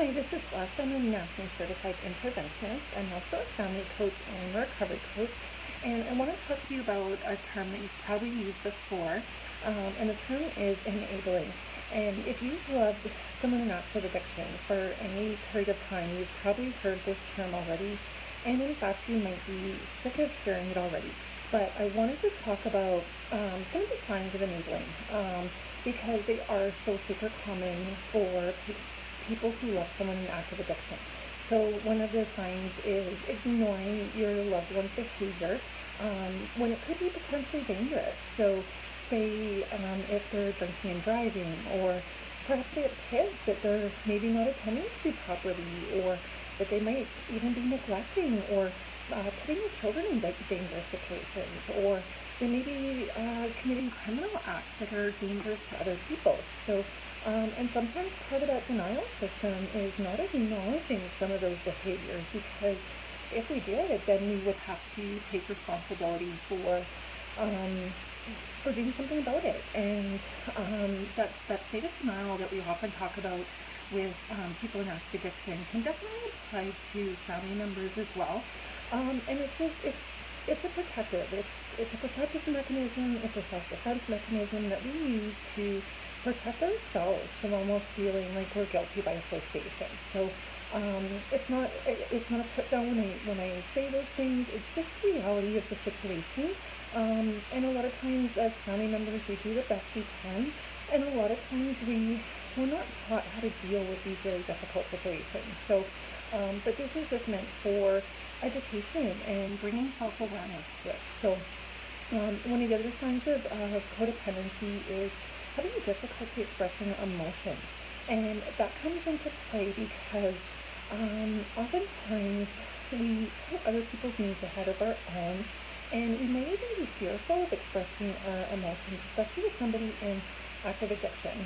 Hi, this is Celeste. I'm a nationally certified interventionist. I'm also a family coach and recovery coach. And I want to talk to you about a term that you've probably used before. And the term is enabling. And if you've loved someone in active addiction for any period of time, you've probably heard this term already. And in fact, you might be sick of hearing it already. But I wanted to talk about some of the signs of enabling because they are so super common for people who love someone in active addiction. So one of the signs is ignoring your loved one's behavior when it could be potentially dangerous. So say if they're drinking and driving, or perhaps they have kids that they're maybe not attending to properly, or that they might even be neglecting, or putting your children in dangerous situations, or they may be committing criminal acts that are dangerous to other people. So and sometimes part of that denial system is not acknowledging some of those behaviors, because if we did, then we would have to take responsibility for doing something about it. And that state of denial that we often talk about with people in active addiction can definitely apply to family members as well. And it's a protective mechanism. It's a self-defense mechanism that we use to protect ourselves from almost feeling like we're guilty by association. So it's not a put down when I say those things. It's just the reality of the situation. And a lot of times as family members, we do the best we can, and a lot of times we're not taught how to deal with these really difficult situations. So but this is just meant for education and bringing self-awareness to it. So one of the other signs of codependency is having difficulty expressing emotions. And that comes into play because oftentimes we put other people's needs ahead of our own, and we may even be fearful of expressing our emotions, especially with somebody in active addiction.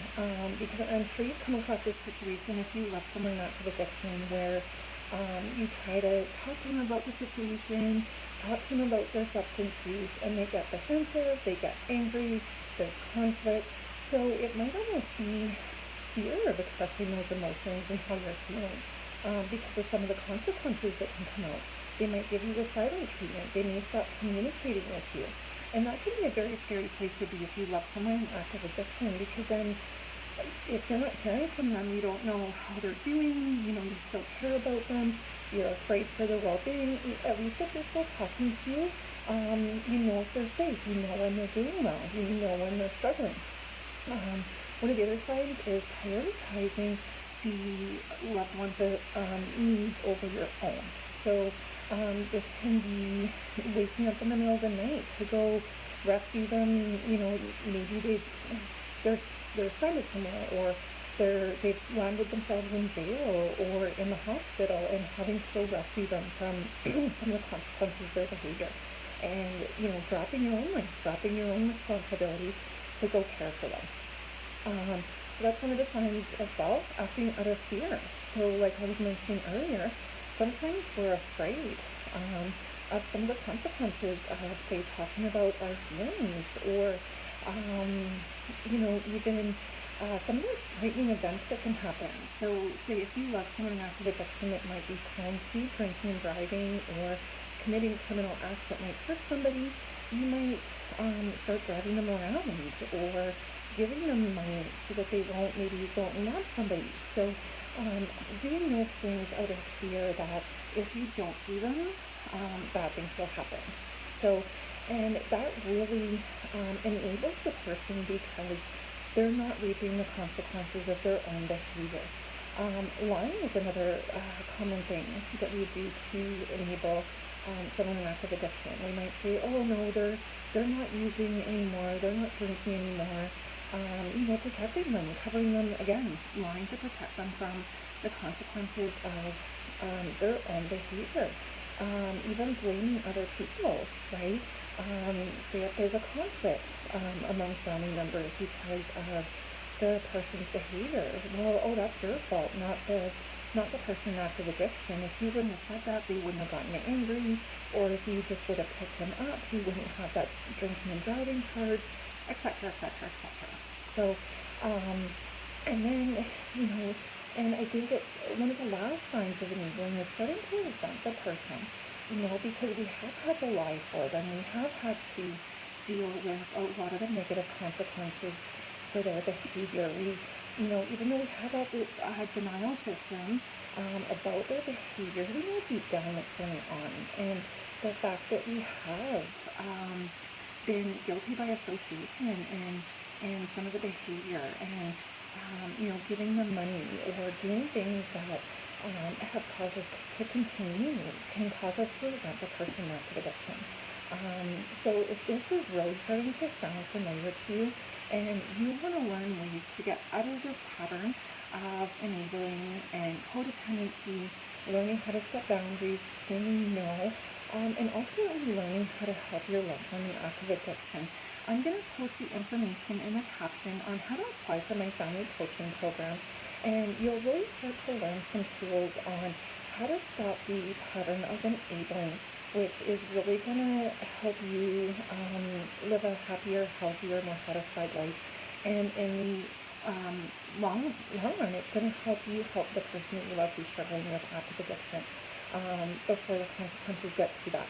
Because I'm sure you've come across this situation if you love someone in active addiction where you try to talk to them about the situation, talk to them about their substance use, and they get defensive, they get angry, there's conflict. So it might almost be fear of expressing those emotions and how you're feeling because of some of the consequences that can come out. They might give you the silent treatment. They may stop communicating with you. And that can be a very scary place to be if you love someone in active addiction, because then if you're not hearing from them, you don't know how they're doing, you still care about them, you're afraid for their well-being. At least if they're still talking to you, you know if they're safe, you know when they're doing well, you know when they're struggling. One of the other signs is prioritizing the loved one's needs over your own. So this can be waking up in the middle of the night to go rescue them. Maybe they're stranded somewhere, or they've landed themselves in jail or in the hospital, and having to go rescue them from some of the consequences of their behavior. And dropping your own life, dropping your own responsibilities to go care for them. So that's one of the signs as well, acting out of fear. So like I was mentioning earlier, sometimes we're afraid of some of the consequences of, say, talking about our feelings, or even some of the frightening events that can happen. So say if you love someone in active addiction that might be prone to drinking and driving, or committing criminal acts that might hurt somebody, you might start driving them around, or giving them money so that they won't maybe go and rob somebody. So doing those things out of fear that if you don't do them, bad things will happen. So, and that really enables the person, because they're not reaping the consequences of their own behavior. Lying is another common thing that we do to enable someone in active addiction. We might say, oh no, they're not using anymore, they're not drinking anymore. Protecting them, covering them, again, lying to protect them from the consequences of their own behavior. Even blaming other people, right? Say if there's a conflict among family members because of the person's behavior. Well, oh, that's your fault, not the person in active addiction. If you wouldn't have said that, they wouldn't have gotten angry, or if you just would have picked him up, he wouldn't have that drinking and driving charge, etc., etc., etc. So, and then, And I think one of the last signs of enabling is starting to resent the person, because we have had to lie for them. We have had to deal with a lot of the negative consequences for their behavior. Even though we have a denial system about their behavior, we know deep down what's going on. And the fact that we have been guilty by association and some of the behavior and giving them money or doing things that have caused us to continue can cause us to resent the person in active addiction. So if this is really starting to sound familiar to you and you want to learn ways to get out of this pattern of enabling and codependency, learning how to set boundaries, saying no, and ultimately learning how to help your loved one in active addiction, I'm going to post the information in the caption on how to apply for my family coaching program, and you'll really start to learn some tools on how to stop the pattern of enabling, which is really going to help you live a happier, healthier, more satisfied life. And in the long run, it's going to help you help the person that you love who's struggling with active addiction before the consequences get too bad.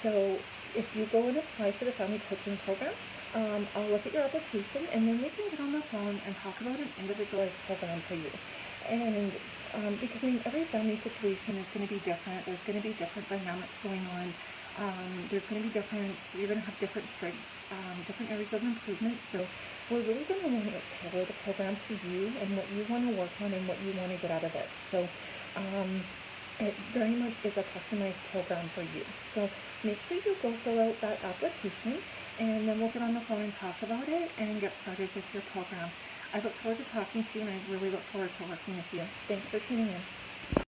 So if you go and apply for the family coaching program, I'll look at your application and then we can get on the phone and talk about an individualized program for you. And because every family situation is going to be different. There's going to be different dynamics going on. There's going to be you're going to have different strengths, different areas of improvement. So we're really going to want to tailor the program to you and what you want to work on and what you want to get out of it. So it very much is a customized program for you. So make sure you go fill out that application and then we'll get on the phone and talk about it and get started with your program. I look forward to talking to you and I really look forward to working with you. Thanks for tuning in.